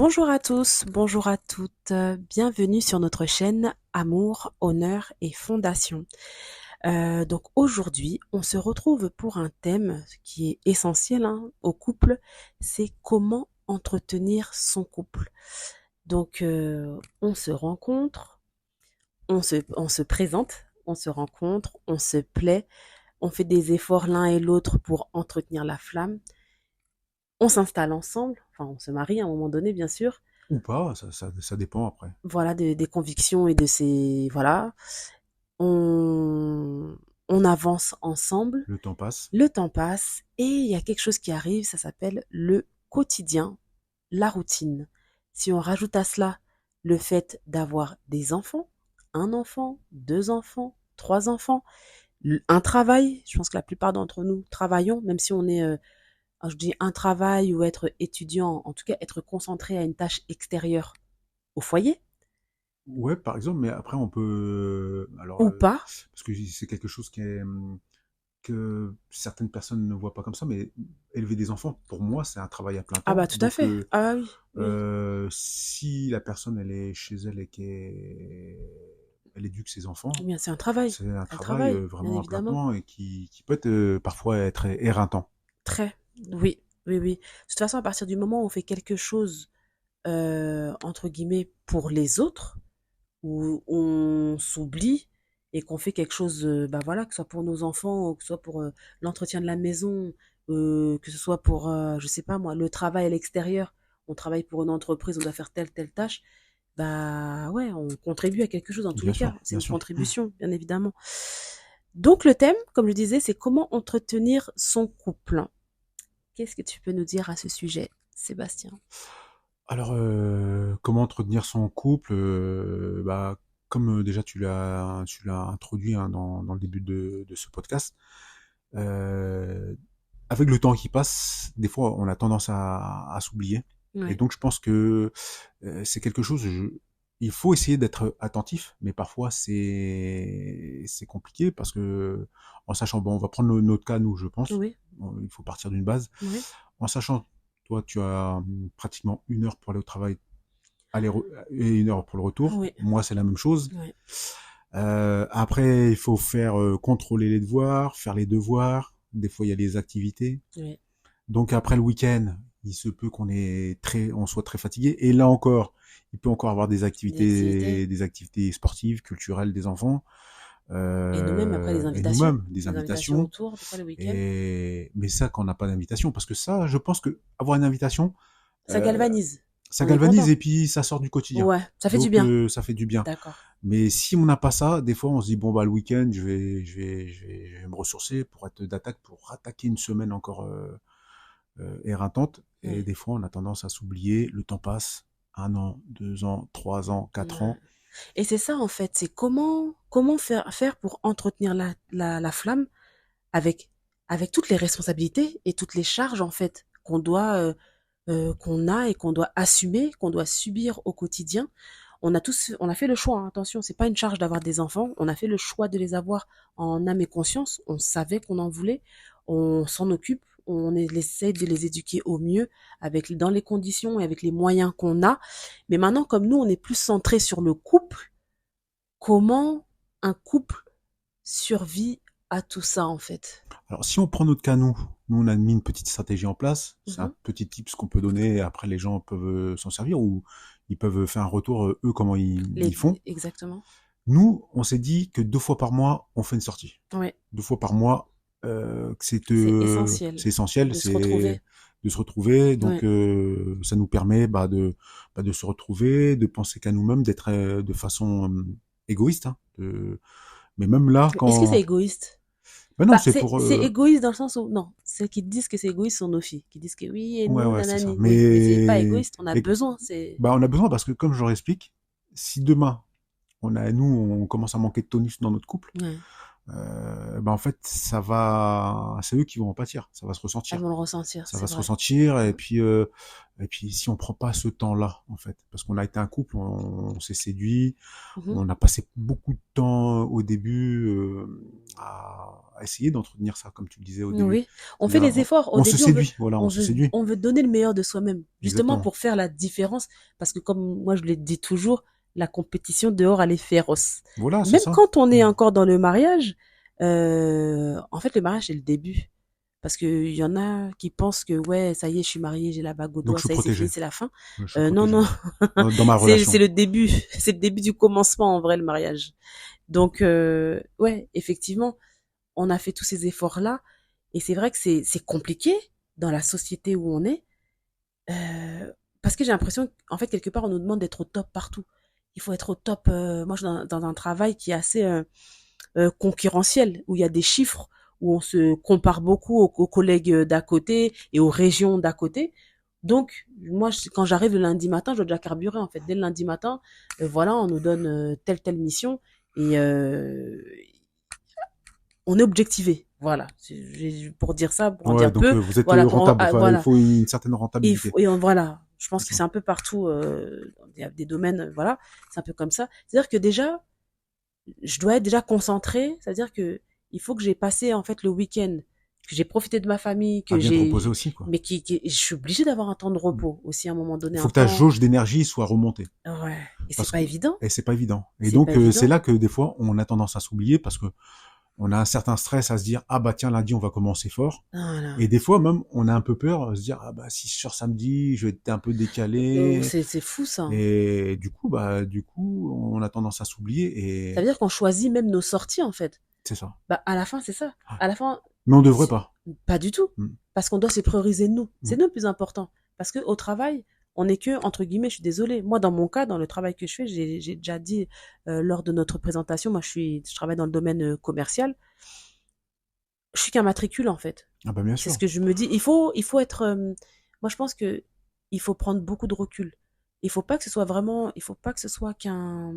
Bonjour à tous, bonjour à toutes, bienvenue sur notre chaîne Amour, Honneur et Fondation. Donc aujourd'hui, on se retrouve pour un thème qui est essentiel au couple, c'est comment entretenir son couple. Donc on se rencontre, on se présente, on se rencontre, on se plaît, on fait des efforts l'un et l'autre pour entretenir la flamme, on s'installe ensemble, enfin on se marie à un moment donné bien sûr. Ou pas, ça dépend après. Voilà, des convictions et de ces... Voilà. On, on avance ensemble, Le temps passe. le temps passe et il y a quelque chose qui arrive, ça s'appelle le quotidien, la routine. Si on rajoute à cela le fait d'avoir des enfants, un enfant, deux enfants, trois enfants, un travail, je pense que la plupart d'entre nous travaillons, même si on est, je dis un travail ou être étudiant, en tout cas être concentré à une tâche extérieure au foyer Ouais, par exemple, mais après on peut, alors, ou pas. parce que c'est quelque chose que certaines personnes ne voient pas comme ça, mais élever des enfants, pour moi, c'est un travail à plein Ah temps. bah tout à Donc, fait. Ah bah oui, oui. si la personne elle est chez elle et elle éduque ses enfants, Eh bien, c'est un travail. c'est un C'est un travail travail, bien vraiment à plein évidemment. temps et qui peut être parfois être éreintant. Très. Oui, oui, oui. De toute façon, à partir du moment où on fait quelque chose, entre guillemets, pour les autres, où on s'oublie et qu'on fait quelque chose, bah voilà, que ce soit pour nos enfants ou que ce soit pour l'entretien de la maison, que ce soit pour, je sais pas moi, le travail à l'extérieur, on travaille pour une entreprise, on doit faire telle tâche, bah ouais, on contribue à quelque chose dans tous Bien les cas. sûr, C'est bien une sûr. contribution, bien évidemment. Donc le thème, comme je disais, c'est comment entretenir son couple. Qu'est-ce que tu peux nous dire à ce sujet, Sébastien? Alors, comment entretenir son couple? Bah, comme déjà tu l'as introduit hein, dans le début de ce podcast, euh, avec le temps qui passe, des fois on a tendance à s'oublier. Et Ouais, donc je pense que c'est quelque chose. Il faut essayer d'être attentif, mais parfois c'est compliqué parce que en sachant, bon, on va prendre notre cas nous, je pense. oui, Bon, il faut partir d'une base. oui, En sachant, toi, tu as pratiquement 1 heure pour aller au travail, aller et 1 heure pour le retour. oui, Moi, c'est la même chose. oui, Après, il faut faire contrôler les devoirs, faire les devoirs. Des fois, il y a les activités. oui. Donc après le week-end, il se peut on soit très fatigué. Et là encore, il peut encore avoir Des activités. des activités sportives, culturelles des enfants, Et nous-mêmes, après, des et invitations. nous-mêmes des Des invitations invitations. autour, des fois le week-end. Et mais ça, quand on n'a pas d'invitation, parce que ça, je pense que avoir une invitation, Ça euh, galvanise. ça On est galvanise content. et puis ça sort du quotidien. Ouais, ça fait du Donc bien. ça fait du bien. D'accord. Mais si on n'a pas ça, des fois on se dit bon bah le week-end je vais me ressourcer pour être d'attaque pour attaquer une semaine encore éreintante. Et Ouais, des fois on a tendance à s'oublier. Le temps passe, 1 an, 2 ans, 3 ans, 4 ans. ouais. Et c'est ça, en fait, c'est comment faire pour entretenir la flamme avec, avec toutes les responsabilités et toutes les charges, en fait, qu'on a et qu'on doit assumer, qu'on doit subir au quotidien. On a fait le choix, hein, attention, c'est pas une charge d'avoir des enfants. On a fait le choix de les avoir en âme et conscience. On savait qu'on en voulait. On s'en occupe. Essaie de les éduquer au mieux dans les conditions et avec les moyens qu'on a. Mais maintenant, comme nous, on est plus centré sur le couple, comment un couple survit à tout ça, en fait? Alors si on prend notre cas, nous on a mis une petite stratégie en place. C'est un Mhm. petit tips qu'on peut donner. Et après les gens peuvent s'en servir ou ils peuvent faire un retour eux comment ils font. Exactement. Nous, on s'est dit que 2 fois par mois, on fait une sortie. Oui, 2 fois par mois, c'est essentiel c'est essentiel, de se retrouver. c'est de se retrouver. Donc, Oui. ça nous permet de se retrouver, de penser qu'à nous-mêmes, d'être de façon égoïste. Hein, mais même là, Est-ce que c'est quand... égoïste? Ben non, Bah, c'est pour... c'est égoïste dans le sens où, non, celles qui disent que c'est égoïste sont nos filles, qui disent que oui et Ouais, nous, ouais, c'est ça. nanani, oui, mais c'est pas égoïste, on a Mais besoin, c'est, bah, on a besoin parce que, comme je leur explique, si demain, nous, on commence à manquer de tonus dans notre couple, ouais, ben en fait, c'est eux qui vont en pâtir. Ça va se Elles ressentir. vont le ressentir, Ça c'est va se vrai. ressentir Mmh. et puis si on prend pas ce temps-là, en fait, parce qu'on a été un couple, on s'est séduit, Mmh. on a passé beaucoup de temps au début à essayer d'entretenir ça, comme tu le disais au début. Oui, on fait C'est-à-dire, les efforts. Au on se début, on veut, séduit, voilà, on on se veut, séduit. on veut donner le meilleur de soi-même, justement Exactement. pour faire la différence. Parce que comme moi je le dis toujours, la compétition dehors, elle est féroce. Voilà, c'est Même ça. quand on est Mm. encore dans le mariage, en fait, le mariage, c'est le début. Parce qu'il y en a qui pensent que, ouais, ça y est, je suis mariée, j'ai la bague au Donc doigt, je suis ça y est, c'est fini, protégé. c'est la fin. Je suis Non, protégé non, dans ma c'est relation. le début. C'est le début du commencement, en vrai, le mariage. Donc, ouais, effectivement, on a fait tous ces efforts-là. Et c'est vrai que c'est compliqué dans la société où on est. Parce que j'ai l'impression qu'en fait, quelque part, on nous demande d'être au top partout. Il faut être au top. Moi, je suis dans un travail qui est assez concurrentiel, où il y a des chiffres, où on se compare beaucoup aux collègues d'à côté et aux régions d'à côté. Donc, moi, quand j'arrive le lundi matin, je dois déjà carburer, en fait. Dès le lundi matin, voilà, on nous donne telle mission et on est objectivé. Voilà, pour dire ça, pour en Ouais, dire donc peu. vous êtes Voilà, rentable. Enfin, il voilà. faut une certaine rentabilité. Voilà, je pense C'est que ça. c'est un peu partout. Il y a des domaines, voilà, c'est un peu comme ça. C'est-à-dire que déjà, je dois être déjà concentrée. C'est-à-dire que il faut que j'ai passé en fait le week-end, que j'ai profité de ma famille, À que bien te reposer aussi, quoi. mais je suis obligée d'avoir un temps de Mm. repos aussi à un moment Il donné, faut un que ta temps. jauge d'énergie soit remontée. Ouais, et c'est Parce pas que évident. et c'est pas évident. Et C'est pas donc c'est évident. là que des fois on a tendance à s'oublier parce que on a un certain stress à se dire ah bah tiens lundi on va commencer fort. Voilà. Et des fois même on a un peu peur de se dire ah bah si je sors samedi je vais être un peu décalé. C'est fou ça. Et du coup on a tendance à s'oublier Ça et veut dire qu'on choisit même nos sorties en fait. c'est ça. Bah, à la fin, c'est ça. À la fin, Mais on devrait si- pas. pas du tout. Mm. Parce qu'on doit se prioriser nous. Mm. C'est nous le plus important. Parce que au travail, on n'est que, entre guillemets, je suis désolée. Moi, dans mon cas, dans le travail que je fais, j'ai déjà dit lors de notre présentation, moi, je travaille dans le domaine commercial. Je suis qu'un matricule, en fait. Ah bah bien C'est ce sûr. que je me dis. Il faut être. Moi, je pense que il faut prendre beaucoup de recul. Il faut pas que ce soit vraiment. Il faut pas que ce soit qu'un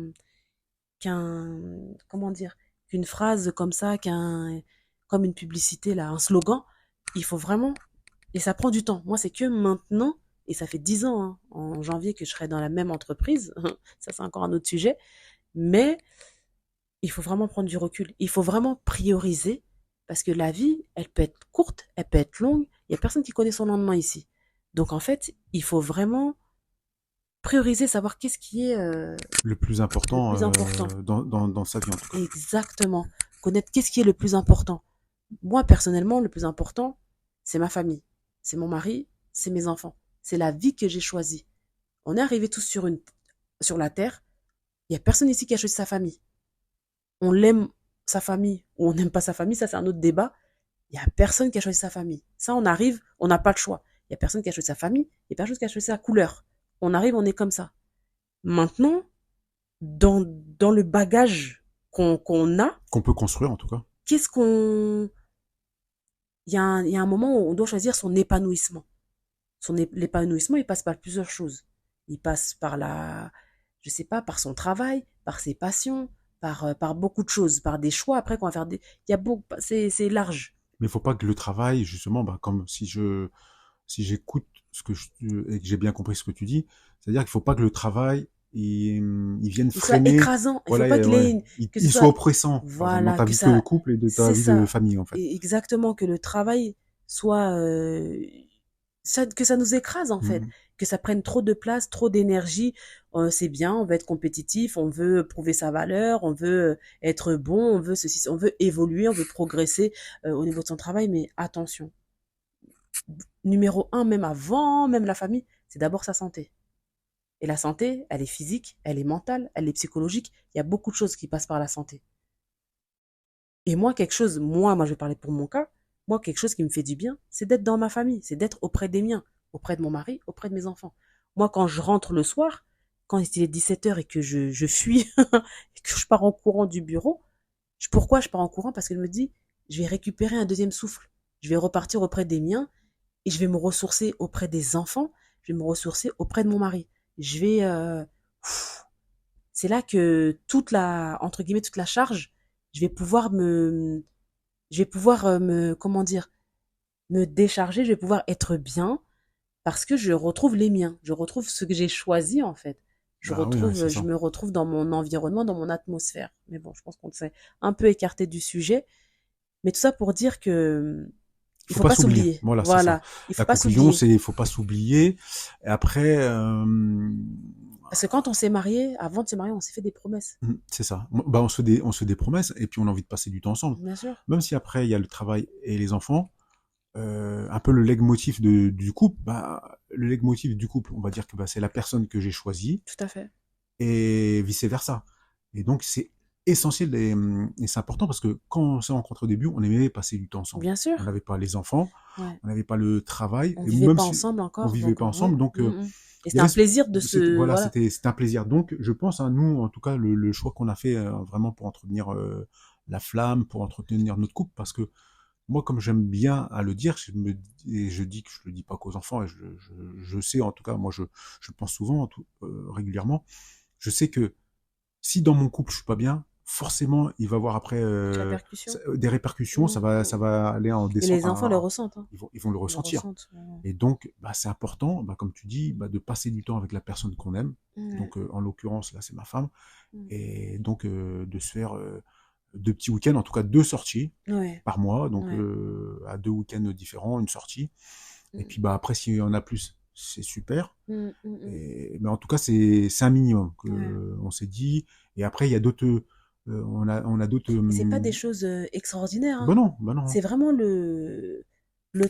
comment dire qu'une phrase comme ça, comme une publicité là, un slogan. Il faut vraiment et ça prend du temps. Moi, c'est que maintenant et ça fait 10 ans hein, en janvier que je serai dans la même entreprise. Ça c'est encore un autre sujet, mais il faut vraiment prendre du recul. Il faut vraiment prioriser parce que la vie, elle peut être courte, elle peut être longue. Il y a personne qui connaît son lendemain ici. Donc en fait, il faut vraiment prioriser, savoir qu'est-ce qui est Le plus le important plus important. dans sa vie en tout cas. Exactement. Connaître qu'est-ce qui est le plus important. Moi, personnellement, le plus important, c'est ma famille. C'est mon mari, c'est mes enfants. C'est la vie que j'ai choisie. On est arrivés tous sur la terre. Il y a personne ici qui a choisi sa famille. On l'aime sa famille ou on n'aime pas sa famille, ça c'est un autre débat. Il y a personne qui a choisi sa famille. Ça, on arrive, on n'a pas le choix. Il y a personne qui a choisi sa famille, il y a personne qui a choisi sa couleur. On arrive, on est comme ça. Maintenant, dans le bagage qu'on a, Qu'on peut construire en tout cas. qu'est-ce qu'on il y a un moment où on doit choisir son épanouissement. L'épanouissement, il passe par plusieurs choses. Il passe par je sais pas, par son travail, par ses passions, par beaucoup de choses, par des choix après qu'on va faire il y a beaucoup, c'est large. Mais il faut pas que le travail, justement, bah, comme si j'écoute et que j'ai bien compris ce que tu dis, c'est-à-dire qu'il faut pas que le travail il vienne Il soit freiner, écrasant. Il faut voilà, pas qu'il ouais, ait que ce il soit soit, oppressant, par exemple, dans voilà, ta que vie de ça, couple et de ta c'est vie de ça. famille, en fait. Exactement, que le travail soit, que ça nous écrase en fait, Mhm. que ça prenne trop de place, trop d'énergie. C'est bien, on veut être compétitif, on veut prouver sa valeur, on veut être bon, on veut ceci, on veut évoluer, on veut progresser au niveau de son travail. Mais attention, numéro un, même avant, même la famille, c'est d'abord sa santé. Et la santé, elle est physique, elle est mentale, elle est psychologique. Il y a beaucoup de choses qui passent par la santé. Et moi, moi, je vais parler pour mon cas, moi, quelque chose qui me fait du bien, c'est d'être dans ma famille, c'est d'être auprès des miens, auprès de mon mari, auprès de mes enfants. Moi, quand je rentre le soir, quand il est 17 heures et que je fuis, et que je pars en courant du bureau, pourquoi je pars en courant? Parce que je me dis, je vais récupérer un deuxième souffle. Je vais repartir auprès des miens et je vais me ressourcer auprès des enfants, je vais me ressourcer auprès de mon mari. Je vais, c'est là que entre guillemets, toute la charge je vais pouvoir je vais pouvoir comment dire, me décharger, je vais pouvoir être bien parce que je retrouve les miens. Je retrouve ce que j'ai choisi, en fait. Bah oui, ouais, c'est Je ça. me retrouve dans mon environnement, dans mon atmosphère. Mais bon, je pense qu'on s'est un peu écarté du sujet. Mais tout ça pour dire que il Faut faut pas pas s'oublier. s'oublier. Voilà, c'est ça. Voilà. Il faut La pas conclusion, s'oublier. c'est faut pas s'oublier. Et après, Parce que quand on s'est marié, avant de se marier, on s'est fait des promesses. c'est ça. Bah, on se fait des promesses et puis on a envie de passer du temps ensemble. Bien sûr. Même si après il y a le travail et les enfants, un peu le leitmotiv du couple, bah, le leitmotiv du couple, on va dire que bah, c'est la personne que j'ai choisie Tout à fait. et vice versa. Et donc c'est essentiel et c'est important parce que quand on s'est rencontrés au début, on aimait passer du temps ensemble. Bien On sûr. n'avait pas les enfants, Ouais. on n'avait pas le travail On et vivait même pas si ensemble on encore, vivait donc pas ensemble, ouais. donc Et il y c'était un avait plaisir de se voilà, voilà. c'était un plaisir. Donc je pense à nous, en tout cas le choix qu'on a fait vraiment pour entretenir la flamme, pour entretenir notre couple, parce que moi, comme j'aime bien à le dire, et je dis que je le dis pas qu'aux enfants, et je sais, en tout cas, moi, je le pense souvent, régulièrement. Je sais que si dans mon couple je suis pas bien, forcément, il va y avoir après Répercussions. des répercussions. Ça Mmh. va aller en Et descend, les enfants le ressentent, hein. ils vont le Ils le ressentir. ressentent. Ouais. Et donc, bah, c'est important, bah, comme tu dis, bah, de passer du temps avec la personne qu'on aime. Ouais. Donc, en l'occurrence, là, c'est ma femme. Mmh. Et donc, de se faire deux petits week-ends, en tout cas deux sorties Ouais. par mois, donc Ouais. à deux week-ends différents, une sortie. Et Mmh. puis bah après, s'il y en a plus, c'est super. Mmh. Mais en tout cas, c'est un minimum Ouais. que on s'est dit. Et après, il y a d'autres, on a d'autres. Et c'est pas des choses extraordinaires, hein. Bah non, C'est vraiment le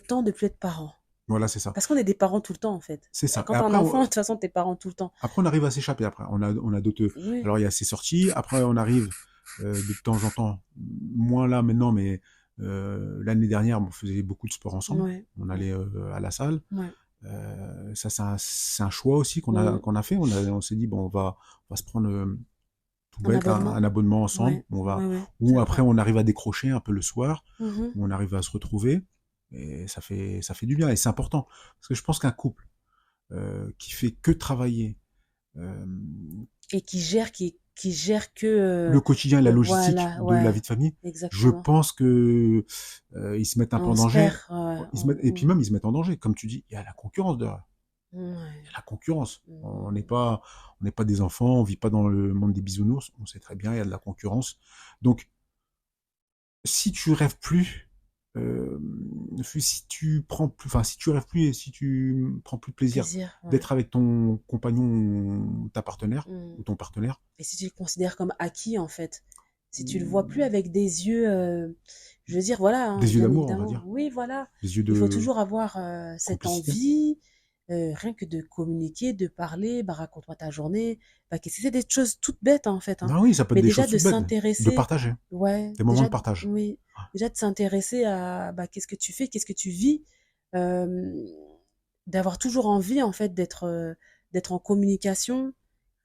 temps de plus être parent. voilà, c'est ça, Parce qu'on est des parents tout le temps, en fait. c'est ça. Et Quand t'es un enfant, de toute façon, t'es parent tout le temps. après, on arrive à s'échapper. Après, on a d'autres. Oui. Alors, il y a ces sorties. Après, on arrive de temps en temps, moins là maintenant, mais l'année dernière, on faisait beaucoup de sport ensemble. Ouais. On Ouais. allait à la salle. Ouais. Ça, c'est un choix aussi Mmh. qu'on a fait. On s'est dit, bon, on va se prendre tout Un bête abonnement. un abonnement ensemble. Ouais. Ouais, ouais. Ou C'est après, vrai. on arrive à décrocher un peu le soir, Mhm. où on arrive à se retrouver. Et ça fait du bien. Et c'est important. Parce que je pense qu'un couple qui fait que travailler, euh, Et qui gère que le quotidien et la logistique voilà, de la vie ouais, de famille, je exactement. pense que ils se mettent un peu en On se perd, danger. Et puis même, ils se mettent en danger. Comme tu dis, il y a la concurrence derrière. Il y ouais. a la concurrence. Mm. On n'est pas des enfants, on vit pas dans le monde des bisounours. On sait très bien, il y a de la concurrence. Donc, si tu rêves plus, euh, si tu prends plus, enfin, si tu rêves plus et si tu prends plus de plaisir Plaisir, ouais. d'être avec ton compagnon ou ta partenaire Mm. ou ton partenaire, Et si tu le considères comme acquis, en fait, si tu le vois plus ou avec des yeux, je veux dire, voilà, hein, des yeux bien d'amour, on va évidemment, dire, oui, voilà, des yeux il faut de toujours avoir cette complicité. envie, rien que de communiquer, de parler, bah raconte-moi ta journée, bah qu'est-ce que c'est des choses toutes bêtes en fait, hein, Non, oui, ça peut être mais des déjà choses de toutes bêtes, de s'intéresser, partager, ouais, des moments de partage. oui, déjà de s'intéresser à bah qu'est-ce que tu fais, qu'est-ce que tu vis, euh, d'avoir toujours envie en fait d'être en communication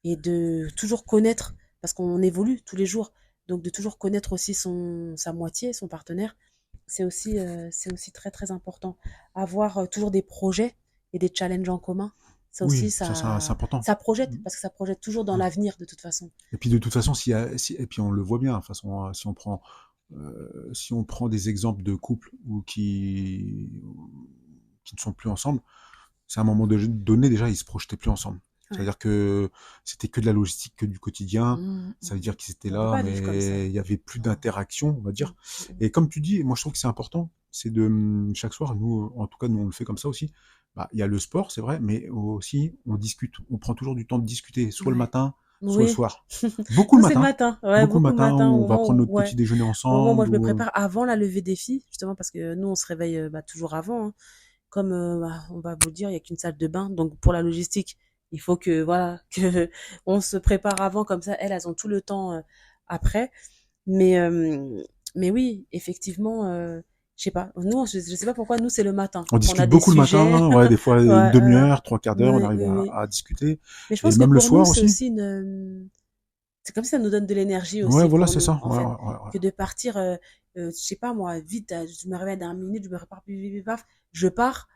et de toujours connaître, parce qu'on évolue tous les jours, donc de toujours connaître aussi sa moitié, son partenaire, c'est aussi très très important. Avoir toujours des projets et des challenges en commun, ça Oui, aussi, c'est important. ça projette, parce que ça projette toujours dans Mm. l'avenir de toute façon. Et puis de toute façon, et puis on le voit bien, de toute façon, si on prend des exemples de couples qui ne sont plus ensemble, c'est à un moment donné déjà ils se projetaient plus ensemble. Ouais. C'est-à-dire que c'était que de la logistique, que du quotidien. Ça veut Mhm. dire qu'ils étaient On peut là, pas vivre comme ça. mais il y avait plus d'interaction, on va dire. Mm. Et comme tu dis, moi je trouve que c'est important, c'est de chaque soir, nous, en tout cas nous on le fait comme ça aussi. Bah, il y a le sport, c'est vrai, mais aussi on discute. On prend toujours du temps de discuter, soit le Ouais. matin, soit le Oui. soir. Beaucoup le Nous, c'est le matin. matin. Ouais, Beaucoup le beaucoup le matin, matin, on va prendre notre ouais. petit déjeuner Au moment où moi, ensemble. je me prépare avant la levée des filles, justement, parce que nous, on se réveille bah, toujours avant, hein. Comme bah, on va vous le dire, il y a qu'une salle de bain. Donc, pour la logistique, il faut que, voilà, que on se prépare avant. Comme ça, elles ont tout le temps après. Mais, euh, mais oui, effectivement, je sais pas. Nous, je sais pas pourquoi, nous, c'est le matin. On On a discute des beaucoup le sujets. matin, ouais, des fois Ouais, une demi-heure, trois quarts d'heure, on oui, arrive oui, oui. à discuter. Mais je Et pense que même le pour nous, soir c'est aussi. aussi c'est comme si ça nous donne de l'énergie Ouais, aussi voilà, pour c'est nous, ça. en Ouais, fait, ouais, ouais, ouais. que de partir, je sais pas moi, vite, je me réveille dans 1 minute, je me prépare, pif, pif, pif, paf, je pars.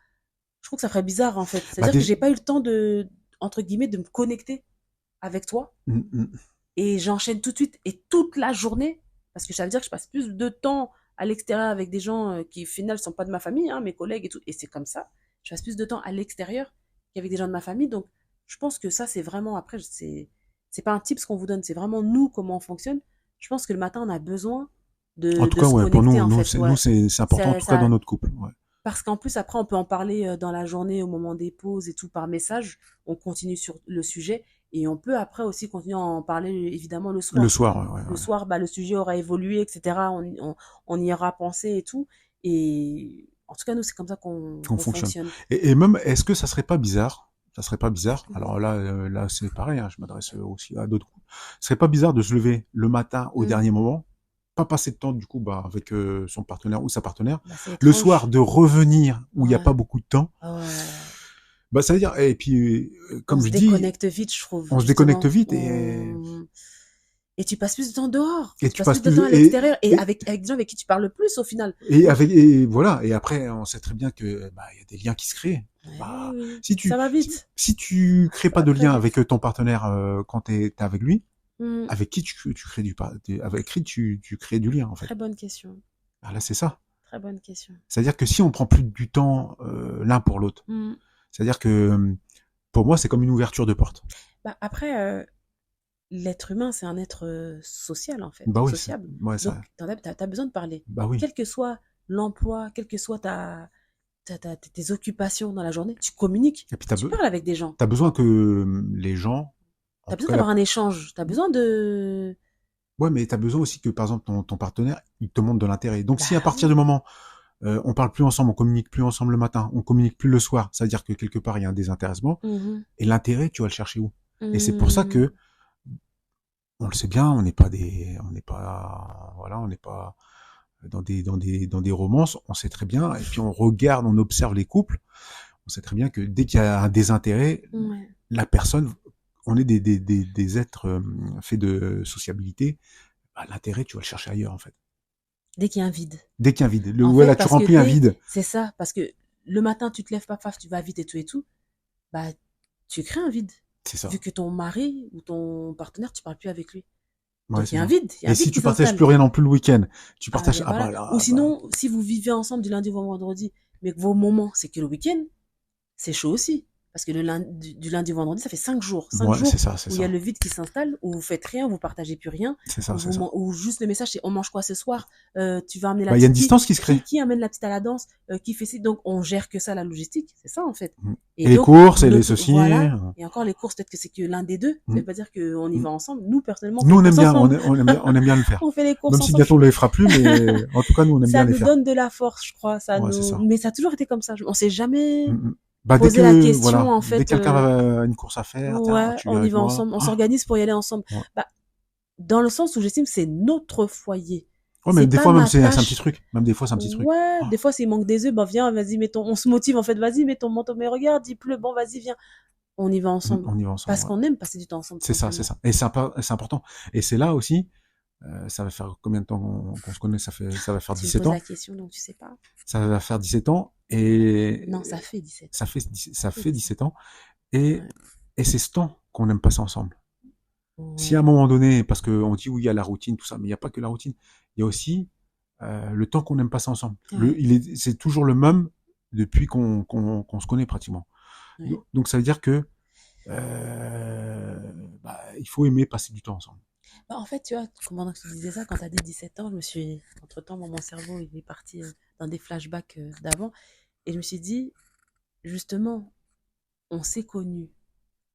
Je trouve que ça ferait bizarre, en fait. Bah, C'est-à-dire que j'ai pas eu le temps entre guillemets, de me connecter avec toi mm, mm. et j'enchaîne tout de suite et toute la journée. Parce que ça veut dire que je passe plus de temps à l'extérieur avec des gens qui, au final, sont pas de ma famille, hein, mes collègues et tout. Et c'est comme ça. Je passe plus de temps à l'extérieur qu'avec des gens de ma famille. Donc, je pense que ça, c'est vraiment, après, c'est pas un tip ce qu'on vous donne, c'est vraiment nous, comment on fonctionne. Je pense que le matin, on a besoin En tout de cas, se ouais, pour connecter, en nous, fait, ouais. c'est important, en tout cas dans Ça, notre couple. Ouais. parce qu'en plus, après, on peut en parler dans la journée, au moment des pauses et tout, par message. On continue sur le sujet. Et on peut après aussi continuer à en parler, évidemment, le Le soir. soir, ouais, Le ouais, soir, bah, le sujet aura évolué, etc. On y aura pensé et tout. Et en tout cas, nous, c'est comme ça qu'on qu'on fonctionne. fonctionne. Et même, est-ce que ça serait pas bizarre? Ça serait pas bizarre. Mhm. Alors là, là, c'est pareil. Hein, je m'adresse aussi à d'autres couples. Ce serait pas bizarre de se lever le matin au Mm. dernier moment, pas passer de temps du coup, bah, avec son partenaire ou sa partenaire. Bah, c'est Le soir, étrange. de revenir où il n'y a Ouais. pas beaucoup de temps. Ouais. Bah, ça veut dire. Et puis, On comme se je dis, déconnecte vite, je trouve, on se déconnecte justement. vite et Et tu passes plus de temps dehors. et Tu tu passes passes plus de plus temps à et l'extérieur et et avec des gens avec qui tu parles plus au final. et Donc, avec et voilà. Et après, on sait très bien que bah, il y a des liens qui se créent. ouais, Bah, oui. si Ça tu va si, vite. si tu crées Ça pas va de très lien avec vite. ton partenaire quand t'es avec lui, Mm. avec qui tu crées avec qui tu crées du lien en fait. Très bonne question. Ah, là c'est ça. Très bonne question. C'est-à-dire que si on prend plus du temps l'un pour l'autre, Mm. c'est-à-dire que pour moi c'est comme une ouverture de porte. Bah, après, l'être humain, c'est un être social, en fait, Bah oui, sociable. ouais Donc, ça. t'as besoin de parler. Bah oui. Quel que soit l'emploi, quelle que soit tes occupations dans la journée, tu communiques, Et puis tu parles avec des gens. t'as besoin que les gens, en T'as tout besoin cas la, d'avoir un échange. T'as besoin de... ouais mais t'as besoin aussi que par exemple ton partenaire il te montre de l'intérêt. Donc si à Bah partir du oui. moment on parle plus ensemble, on communique plus ensemble le matin, on communique plus le soir, ça veut dire que quelque part il y a un désintéressement. Mhm. Et l'intérêt, tu vas le chercher où? Et c'est pour ça Mhm. que, on le sait bien, on n'est pas, voilà, on n'est pas dans des romances, on sait très bien, et puis on regarde, on observe les couples, on sait très bien que dès qu'il y a un désintérêt, Ouais. la personne, on est des êtres faits de sociabilité, bah, l'intérêt, tu vas le chercher ailleurs, en fait. Dès qu'il y a un vide. Dès qu'il y a un vide, En voilà, fait, tu parce que remplis un vide, c'est ça, parce que le matin, tu te lèves pas, paf, tu vas vite et tout, bah, tu crées un vide. c'est Vu ça. que ton mari ou ton partenaire, tu parles plus avec lui. Ouais, Donc, c'est ça. il y a Et un si vide tu qui partages s'installe. plus rien non plus le week-end, tu Ah, partages, ben ah voilà. bah Ou là, bah, sinon, si vous vivez ensemble du lundi au vendredi, mais que vos moments, c'est que le week-end, c'est chaud aussi. Parce que du lundi au vendredi, ça fait 5 jours. Cinq ouais, jours c'est où il y a ça, le vide qui s'installe, où vous faites rien, vous partagez plus rien, c'est ça, c'est ça. où juste le message c'est on mange quoi ce soir, tu vas amener la Bah, il y a une petite distance qui se crée. qui amène la petite à la danse, qui fait ci. Donc on gère que ça, la logistique, c'est ça en fait. Mm. Et Et les donc, courses vous et ne, les ceci. voilà. Et encore les courses, peut-être que c'est que l'un des deux. Ça Mm. veut pas dire qu'on y Mm. va ensemble. Nous, personnellement, on fait Nous, les on aime courses bien, ensemble. on aime bien le faire. On fait les courses Même si ensemble. bientôt on les fera plus, mais en tout cas, nous, on aime Ça bien les nous faire. donne de la force, je crois. Ouais, c'est ça. Mais ça a toujours été comme ça. On s'est Mm, jamais mm. Bah, posé la question, voilà, en dès que fait. quelqu'un a une course à faire, tiens, Ouais, tu viens on y avec va moi. ensemble. On Oh, s'organise pour y aller ensemble. ouais. Bah, dans le sens où j'estime que c'est notre foyer. Ouais, C'est même des pas fois, même ma c'est un petit tâche. truc. Même des fois, c'est un petit truc. Ouais, Oh, des fois, s'il manque des œufs, bah viens, vas-y, on se motive en fait, vas-y, mets ton manteau, mais regarde, il pleut, bon, vas-y, viens. On y va ensemble. on y va ensemble. Parce Ouais. qu'on aime passer du temps ensemble, tout C'est simplement. ça. Et c'est important. Et c'est là aussi, ça va faire combien de temps qu'on se connaît? Ça va faire Tu me 17 poses la ans. question, donc tu sais pas. Ça va faire 17 ans. Et Non, ça fait 17 ans. ça Ça fait fait 17. 17 ans. Et, Ouais. et c'est ce temps qu'on aime passer ensemble. Si à un Ouais. moment donné, parce qu'on dit oui, il y a la routine, tout ça, mais il n'y a pas que la routine, il y a aussi le temps qu'on aime passer ensemble. Ouais. C'est toujours le même depuis qu'on se connaît pratiquement. Ouais. Donc ça veut dire que bah, il faut aimer passer du temps ensemble. Bah, en fait, tu vois, comment tu disais ça, quand t'as dit 17 ans, je me suis, entre-temps, moi, mon cerveau, il est parti dans des flashbacks d'avant. Et je me suis dit, justement, on s'est connus,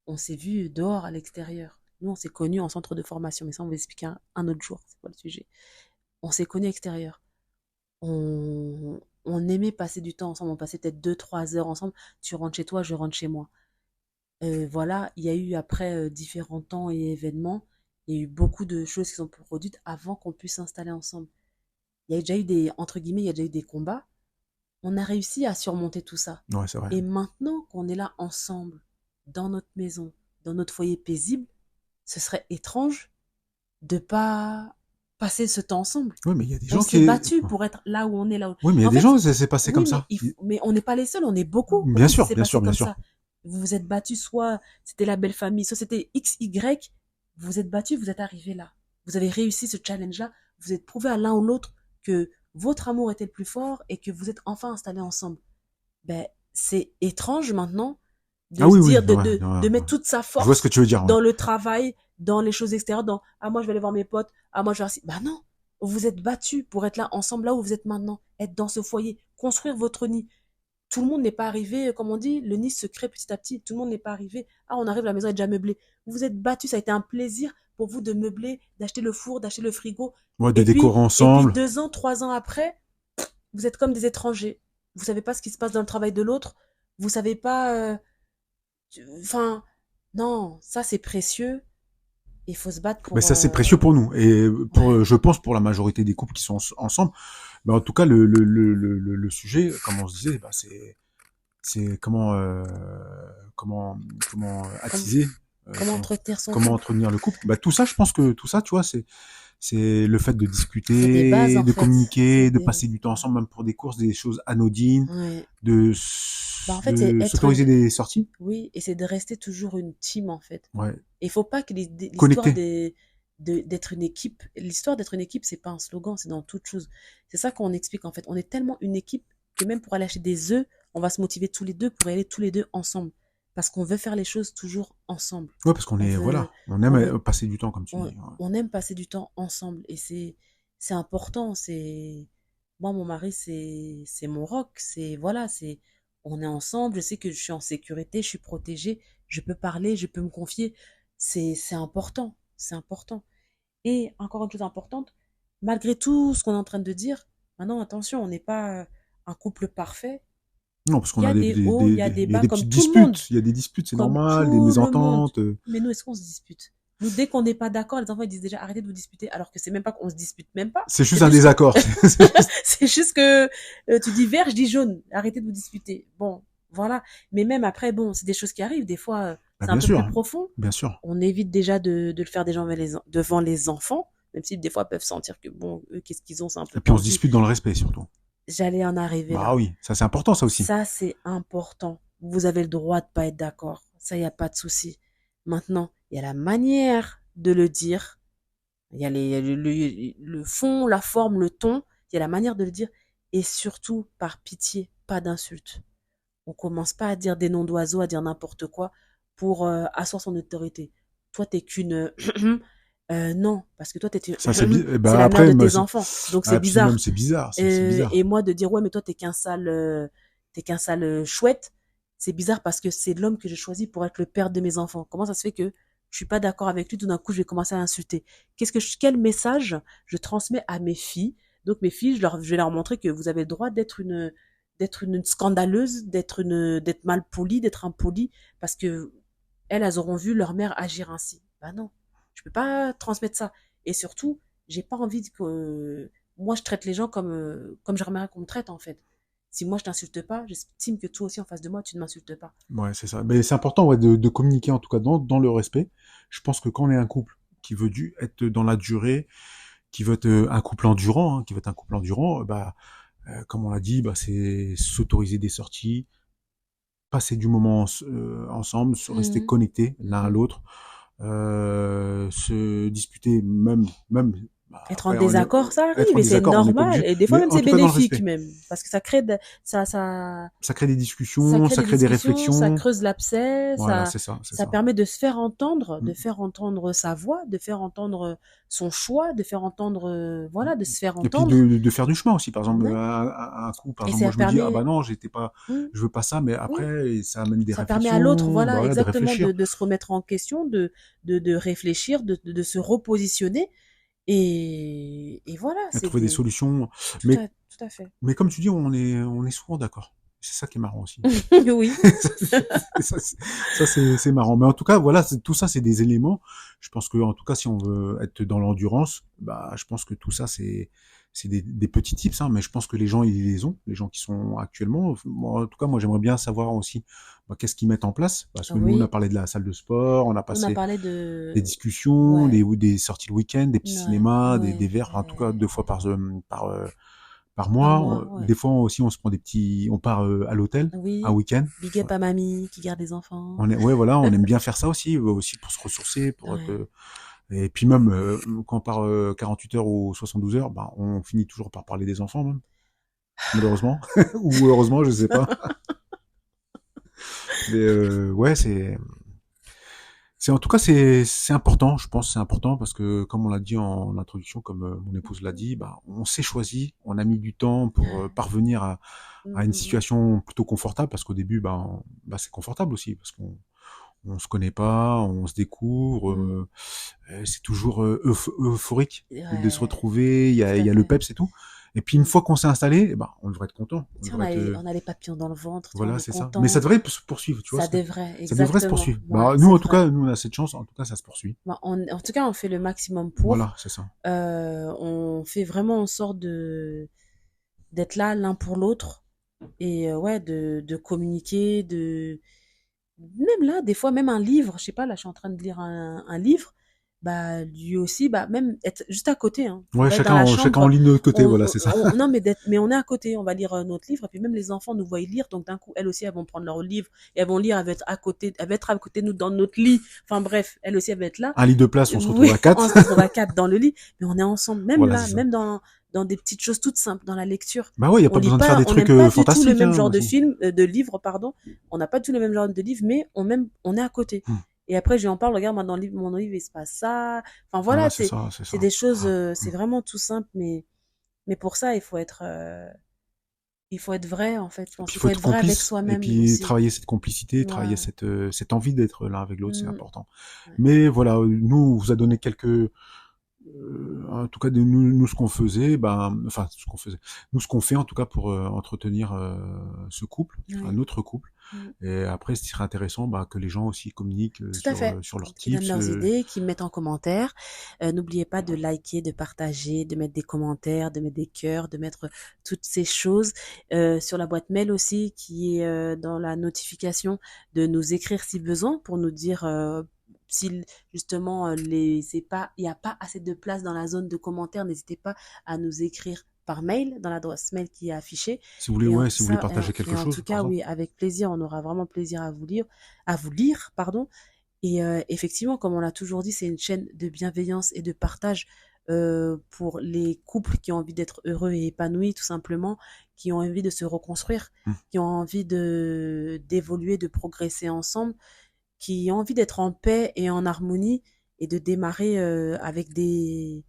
on s'est vus dehors à l'extérieur. Nous, on s'est connus en centre de formation, mais ça, on va expliquer un autre jour, c'est pas le sujet. On s'est connus à l'extérieur. On aimait passer du temps ensemble, on passait peut-être 2, 3 heures ensemble. Tu rentres chez toi, je rentre chez moi. Voilà, il y a eu après différents temps et événements, il y a eu beaucoup de choses qui sont produites avant qu'on puisse s'installer ensemble. Il y a déjà eu des, entre guillemets, il y a déjà eu des combats. On a réussi à surmonter tout ça. Ouais, c'est vrai. Et maintenant qu'on est là ensemble, dans notre maison, dans notre foyer paisible, ce serait étrange de pas passer ce temps ensemble. Oui, mais il y a des On gens s'est qui. battu pour être là où on est là. Oui, mais il y a En des fait, gens, ça s'est passé comme oui, mais, ça. mais on n'est pas les seuls, on est beaucoup Bien aussi que ça sûr, s'est bien sûr, passé bien comme sûr. ça. Vous vous êtes battus, soit c'était la belle famille, soit c'était X, Y, vous vous êtes battus, vous êtes arrivés là. vous avez réussi ce challenge-là, vous êtes prouvé à l'un ou l'autre que votre amour était le plus fort et que vous êtes enfin installés ensemble. Ben, c'est étrange maintenant de Ah se oui, oui, dire, ouais, ouais, de ouais. mettre toute sa Je vois ce que force tu veux dire, ouais. dans le travail, dans les choses extérieures, dans ah moi je vais aller voir mes potes, ah moi je vais bah non, vous êtes battus pour être là ensemble là où vous êtes maintenant, être dans ce foyer, construire votre nid. Tout le monde n'est pas arrivé, comme on dit, le nid se crée petit à petit. Tout le monde n'est pas arrivé. Ah, on arrive, la maison est déjà meublée. Vous vous êtes battus, ça a été un plaisir pour vous de meubler, d'acheter le four, d'acheter le frigo. Ouais, des Et puis, décors et puis ensemble. 2 ans, 3 ans après, vous êtes comme des étrangers. Vous savez pas ce qui se passe dans le travail de l'autre. Vous savez pas. Enfin, non, ça c'est précieux. Il faut se battre Mais pour. ça, c'est précieux pour nous. Et Ouais, je pense, pour la majorité des couples qui sont ensemble. Mais en tout cas, le sujet, comme on se disait, bah, c'est comment comme, attiser, comment entretenir son comment couple. entretenir le couple. Bah, tout ça, je pense que tout ça, tu vois, c'est le fait de C'est des bases discuter, en de fait. C'est communiquer, de des. passer du temps ensemble, même pour des courses, des choses anodines, Ouais. de, Bah en fait, c'est de être. s'autoriser des sorties. Oui, et c'est de rester toujours une team en fait. Ouais. Et il faut pas que l'histoire Connecter. d'être une équipe, l'histoire d'être une équipe, c'est pas un slogan, c'est dans toute chose. C'est ça qu'on explique en fait. On est tellement une équipe que même pour aller acheter des œufs, on va se motiver tous les deux pour y aller tous les deux ensemble. Parce qu'on veut faire les choses toujours ensemble. Ouais, parce qu'on On est, veut, voilà, on on aime veut, passer du temps, comme tu dis. Ouais. on aime passer du temps ensemble. Et c'est important. Moi, mon mari, c'est mon rock. Voilà, on est ensemble. Je sais que je suis en sécurité, je suis protégée. Je peux parler, je peux me confier. C'est important. C'est important. Et encore une chose importante, malgré tout ce qu'on est en train de dire, maintenant, attention, on n'est pas un couple parfait. Non, parce Il qu'on y a a des hauts, il y a des il y a bas, des comme petites tout le monde. disputes. Il y a des disputes, c'est Comme normal, des tout le monde. mésententes. Mais nous, est-ce qu'on se dispute? Nous, dès qu'on n'est pas d'accord, les enfants ils disent déjà arrêtez de vous disputer, alors que c'est même pas qu'on se dispute même pas. C'est juste C'est un juste que désaccord. c'est juste que tu dis vert, je dis jaune. Arrêtez de vous disputer. Bon, voilà. Mais même après, bon, c'est des choses qui arrivent. Des fois, Bah, c'est un bien peu plus sûr, profond. bien sûr. On évite déjà de le faire devant les enfants, même si des fois ils peuvent sentir que bon, eux, qu'est-ce qu'ils ont, c'est un peu Et puis on se tendu. dispute dans le respect, surtout. J'allais en arriver Bah là. oui, ça c'est important, ça aussi. Ça, c'est important. Vous avez le droit de pas être d'accord. Ça, il n'y a pas de souci. Maintenant, il y a la manière de le dire. Il y a le fond, la forme, le ton. Il y a la manière de le dire. Et surtout, par pitié, pas d'insultes. On commence pas à dire des noms d'oiseaux, à dire n'importe quoi pour asseoir son autorité. Toi, t'es qu'une... non, parce que toi, Ça c'est c'est bah la mère après, de moi, tes enfants. Donc, c'est ah, puis même bizarre. c'est bizarre, c'est bizarre. Et moi de dire ouais mais toi t'es qu'un sale chouette, c'est bizarre parce que c'est l'homme que j'ai choisi pour être le père de mes enfants. Comment ça se fait que je suis pas d'accord avec lui, tout d'un coup je vais commencer à l'insulter. Quel message je transmets à mes filles? Donc mes filles, je vais leur montrer que vous avez le droit d'être une scandaleuse, d'être mal polie, d'être impolie, parce que elles auront vu leur mère agir ainsi. Bah non, je peux pas transmettre ça. Et surtout, j'ai pas envie que moi je traite les gens comme j'aimerais qu'on me traite en fait. Si moi je t'insulte pas, j'estime que toi aussi en face de moi tu ne m'insultes pas. Ouais, c'est ça. Mais c'est important, ouais, de communiquer en tout cas dans le respect. Je pense que quand on est un couple qui veut être dans la durée, qui veut être un couple endurant, hein, qui veut être un couple endurant, bah, comme on l'a dit, bah, c'est s'autoriser des sorties, passer du moment ensemble, se rester Mhm, connectés l'un à mhm. l'autre, se disputer même bah, Être en après on est, désaccord, ça être arrive en et c'est désaccord, on n'est pas normal. obligé, Et des fois mais même en c'est tout cas dans le bénéfique respect. même parce que ça, Ça crée des ça discussions, crée ça des crée des discussions, ça réflexions. creuse l'abcès, Voilà, c'est ça, c'est ça ça. permet de Mm. faire entendre sa voix, de faire entendre son choix, de faire entendre, voilà, de se faire Et puis entendre. de faire du chemin aussi. Par exemple, Ouais. un coup, par Et exemple, moi ça je me dis, ah bah permet, non, mm, je veux pas ça, mais oui, après, ça amène des ça permet à l'autre, réflexions, bah voilà, voilà, de exactement, réfléchir, de se remettre en question, de réfléchir, de se repositionner. Et voilà, et trouver des solutions. tout Mais, à, tout à fait. mais comme tu dis, on est souvent d'accord. C'est ça qui est marrant aussi. Oui. C'est marrant. Mais en tout cas, voilà, tout ça, c'est des éléments. Je pense que, en tout cas, si on veut être dans l'endurance, bah, je pense que tout ça, c'est des petits tips, hein, mais je pense que les gens, ils les ont, les gens qui sont actuellement. Moi, en tout cas, moi, j'aimerais bien savoir aussi, bah, qu'est-ce qu'ils mettent en place. Parce que nous, on a Oui. parlé de la salle de sport, on a On a passé parlé des de... discussions, Ouais. des sorties le week-end, des petits Ouais. cinémas, des Ouais. verres, enfin, en tout cas, 2 fois par Par mois. mois, ouais. Des fois aussi, on se prend on part à l'hôtel, un Oui. week-end. Big up à mamie qui garde des enfants. Ouais, voilà, on aime bien faire ça aussi, aussi pour se ressourcer, pour être, Ouais. Et puis même, quand on part 48 heures ou 72 heures, ben, on finit toujours par parler des enfants, même. Malheureusement. Ou heureusement, je sais pas. Mais ouais, c'est en tout cas c'est important, je pense c'est important parce que comme on l'a dit en introduction, comme mon épouse l'a dit, bah on s'est choisi, on a mis du temps pour parvenir Mm, à une mm, situation plutôt confortable parce qu'au début bah c'est confortable aussi parce qu'on on se connaît pas, on se découvre, mm. c'est toujours euphorique de se Ouais, retrouver, il tout y à a le fait. peps et tout. Et puis une Mm. fois qu'on s'est installé, eh ben, on devrait être content, on Tu sais, devrait être on a les papillons dans le ventre, tu vois, on voilà, est c'est ça. Mais ça content. devrait se poursuivre, tu vois. Ça devrait, Ça devrait se exactement. poursuivre. Ouais, Bah, nous, c'est en tout vrai. cas, nous, on a cette chance. En tout cas, ça se poursuit. Bah, en tout cas, on fait le maximum pour. Voilà, c'est ça. On fait vraiment en sorte d'être là l'un pour l'autre et ouais, de communiquer, même là, des fois, même un livre, je sais pas, là, je suis en train de lire un livre, bah, lui aussi, bah, même être juste à côté, hein. On Ouais, va être dans la chacun en chambre, ligne de notre côté, voilà, c'est ça. non, mais on est à côté, on va lire notre livre, et puis même les enfants nous voient lire, donc d'un coup, elles aussi, elles vont prendre leur livre, et elles vont lire, elles vont être à côté de nous dans notre lit. Enfin bref, elles aussi, elles vont être là. Un lit de place, on se Oui, retrouve à on quatre. se retrouve à quatre dans le lit, mais on est ensemble, même Voilà, là, c'est ça. même dans des petites choses toutes simples, dans la lecture. Bah ouais, y a On pas lit besoin de faire pas, des on trucs n'aime pas du tout le fantastiques, même hein, genre de aussi. film, de livre, pardon. On n'a pas du tout le même genre de livre, mais on est à côté. Hmm. Et après, je lui en parle, regarde, moi, dans le livre, mon livre, il se passe ça. Enfin, voilà, Voilà, c'est ça, c'est c'est ça. des choses, c'est Hmm. vraiment tout simple, mais pour ça, il faut être vrai, en fait, je Et puis pense. il Il faut faut être être vrai avec complice. Et soi-même puis aussi. travailler cette complicité, travailler Ouais. cette envie d'être l'un avec l'autre, c'est Mm. important. Ouais. Mais voilà, nous, on vous a donné quelques en tout cas, nous ce qu'on faisait, ben, enfin, ce qu'on faisait, nous, ce qu'on fait, en tout cas, pour entretenir ce couple, Oui. un autre couple. Mm. Et après, ce serait intéressant bah, que les gens aussi communiquent Tout à fait. sur leurs Qui donnent tips. leurs idées, qui mettent en commentaire. N'oubliez pas de liker, de partager, de mettre des commentaires, de mettre des cœurs, de mettre toutes ces choses. Sur la boîte mail aussi, qui est dans la notification, de nous écrire si besoin pour nous dire si justement il n'y a pas assez de place dans la zone de commentaires, n'hésitez pas à nous écrire par mail dans l'adresse mail qui est affichée. Si vous voulez, Et en, ouais, si vous voulez ça, partager et quelque en chose, tout par cas, exemple. oui, avec plaisir, on aura vraiment plaisir à vous lire, pardon. Et effectivement, comme on l'a toujours dit, c'est une chaîne de bienveillance et de partage pour les couples qui ont envie d'être heureux et épanouis, tout simplement, qui ont envie de se reconstruire, Hmm. qui ont envie d'évoluer, de progresser ensemble, qui ont envie d'être en paix et en harmonie et de démarrer avec des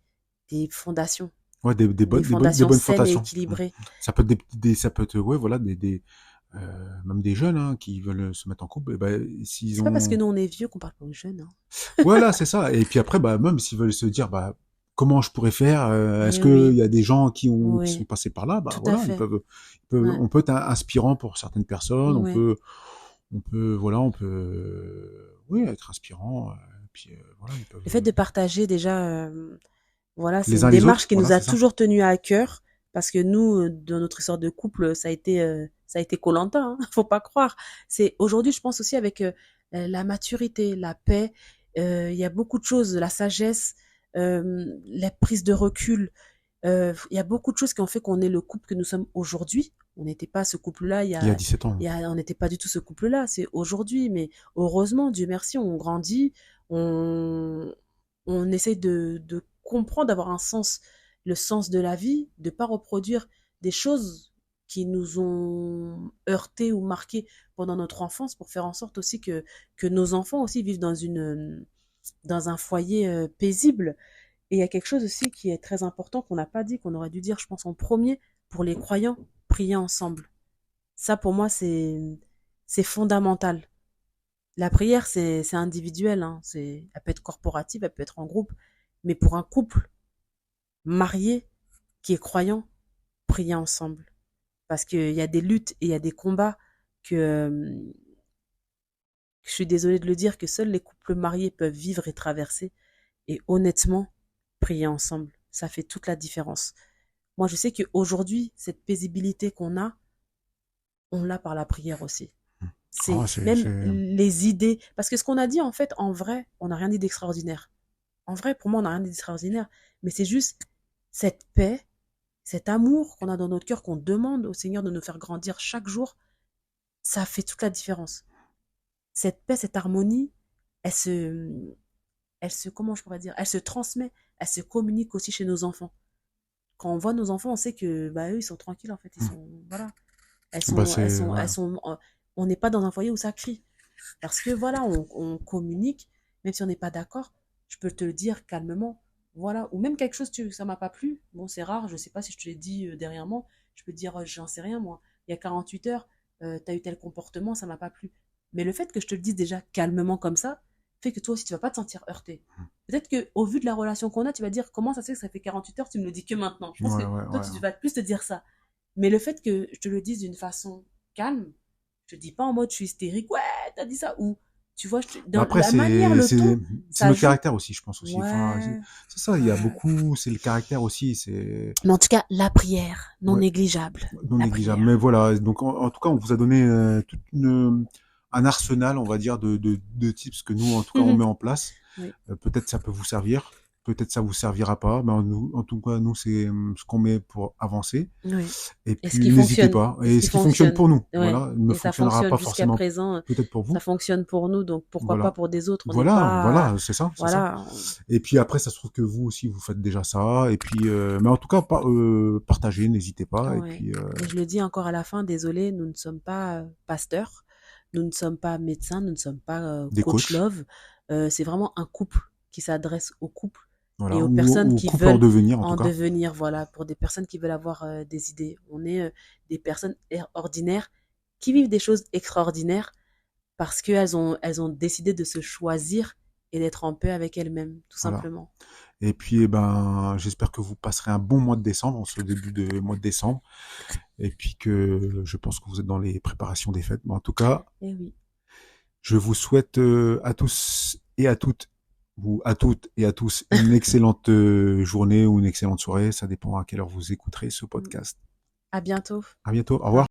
fondations, Ouais, des bonnes saines et fondations. Hmm. équilibrées. Ça peut être ça peut être, ouais, voilà, même des jeunes hein, qui veulent se mettre en couple. Et ben, s'ils C'est pas parce que ont nous on est vieux qu'on parle pas aux jeunes, hein. voilà, c'est ça. Et puis après, bah, même s'ils veulent se dire, bah, comment je pourrais faire est-ce Eh qu'il oui, y a des gens qui sont oui, passés par là? Bah tout à voilà, fait. Ouais, on peut être inspirant pour certaines personnes. ouais. Voilà, on peut, oui, être inspirant. Puis voilà, ils Le fait peuvent de partager déjà, voilà, c'est les une uns les démarche autres. qui nous Voilà, a c'est ça. toujours tenu à cœur parce que nous, dans notre histoire de couple, ça a été Koh-Lanta, hein, faut pas croire. C'est aujourd'hui, je pense aussi avec la maturité, la paix, il y a beaucoup de choses, la sagesse, la prise de recul. Il y a beaucoup de choses qui ont fait qu'on est le couple que nous sommes aujourd'hui. On n'était pas ce couple-là Il y a 17 ans. on n'était pas du tout ce couple-là. C'est aujourd'hui, mais heureusement, Dieu merci, on grandit, on, on essaie de comprendre, d'avoir un sens, le sens de la vie, de pas reproduire des choses qui nous ont heurtés ou marqués pendant notre enfance pour faire en sorte aussi que nos enfants aussi vivent dans un foyer paisible. Et il y a quelque chose aussi qui est très important qu'on n'a pas dit, qu'on aurait dû dire, je pense, en premier, pour les croyants, prier ensemble. Ça, pour moi, c'est fondamental. La prière, c'est individuel, hein. Elle peut être corporative, elle peut être en groupe. Mais pour un couple marié qui est croyant, prier ensemble. Parce qu'il y a des luttes et il y a des combats que je suis désolée de le dire, que seuls les couples mariés peuvent vivre et traverser. Et honnêtement, prier ensemble, ça fait toute la différence. Moi, je sais qu'aujourd'hui, cette paisibilité qu'on a, on l'a par la prière aussi. Ah, C'est même c'est, les idées. Parce que ce qu'on a dit, en fait, en vrai, on n'a rien dit d'extraordinaire. En vrai, pour moi, on n'a rien dit d'extraordinaire. Mais c'est juste cette paix, cet amour qu'on a dans notre cœur, qu'on demande au Seigneur de nous faire grandir chaque jour, ça fait toute la différence. Cette paix, cette harmonie, elle se, comment je pourrais dire, elle se transmet, elle se communique aussi chez nos enfants. Quand on voit nos enfants, on sait que bah eux ils sont tranquilles en fait, ils Hmm. sont voilà, Bah c'est ouais. on n'est pas dans un foyer où ça crie parce que voilà, on communique même si on n'est pas d'accord, je peux te le dire calmement, voilà, ou même quelque chose ça m'a pas plu, bon c'est rare, je sais pas si je te l'ai dit derrière moi, je peux te dire j'en sais rien moi, il y a 48 heures, tu as eu tel comportement, ça m'a pas plu. Mais le fait que je te le dise déjà calmement comme ça fait que toi aussi tu vas pas te sentir heurté. Peut-être que au vu de la relation qu'on a, tu vas dire comment ça se fait que ça fait 48 heures, tu me le dis que maintenant. Je pense que Ouais, ouais, toi, ouais. tu vas plus te dire ça. Mais le fait que je te le dise d'une façon calme, je te dis pas en mode je suis hystérique, ouais, t'as dit ça, ou tu vois, Bah dans après, la manière, le ton, c'est ça notre joue. caractère aussi, je pense aussi. Enfin, Ouais, c'est ça, il y a ouais. beaucoup, c'est le caractère aussi, c'est, Mais en tout cas, la prière, non ouais, négligeable. non La négligeable. Mais prière. voilà, donc en tout cas, on vous a donné un arsenal, on va dire, de tips que nous, en tout cas, on met en place. Oui, Peut-être ça peut vous servir, peut-être ça vous servira pas, mais en tout cas, nous, c'est ce qu'on met pour avancer. oui. Et Et ce puis, qui n'hésitez fonctionne, pas. et ce Et qui ce qui fonctionne fonctionne, pour nous, ouais. voilà, ne Et ça fonctionnera fonctionne pas jusqu'à forcément présent, peut-être pour ça vous. fonctionne pour nous, donc pourquoi pas Voilà. pour des autres. On n'est Voilà, pas, voilà, c'est ça, c'est ça. voilà, Et puis après, ça se trouve que vous aussi, vous faites déjà ça. Et puis, mais en tout cas, partagez, n'hésitez pas. Et ouais. puis, Et je le dis encore à la fin, désolé, nous ne sommes pas pasteurs, nous ne sommes pas médecins, nous ne sommes pas des coach coachs, love. C'est vraiment un couple qui s'adresse aux couples et voilà, aux personnes ou qui couple en veulent devenir en tout en cas. devenir, voilà, pour des personnes qui veulent avoir des idées. On est des personnes ordinaires qui vivent des choses extraordinaires parce elles ont décidé de se choisir et d'être en paix avec elles-mêmes, tout Voilà. simplement. Et puis, eh ben, j'espère que vous passerez un bon mois de décembre, en ce début de mois de décembre. Et puis que je pense que vous êtes dans les préparations des fêtes. Mais en tout cas, Eh oui. je vous souhaite à tous et à toutes, ou à toutes et à tous, une excellente journée ou une excellente soirée. Ça dépend à quelle heure vous écouterez ce podcast. À bientôt. À bientôt. Au Au revoir.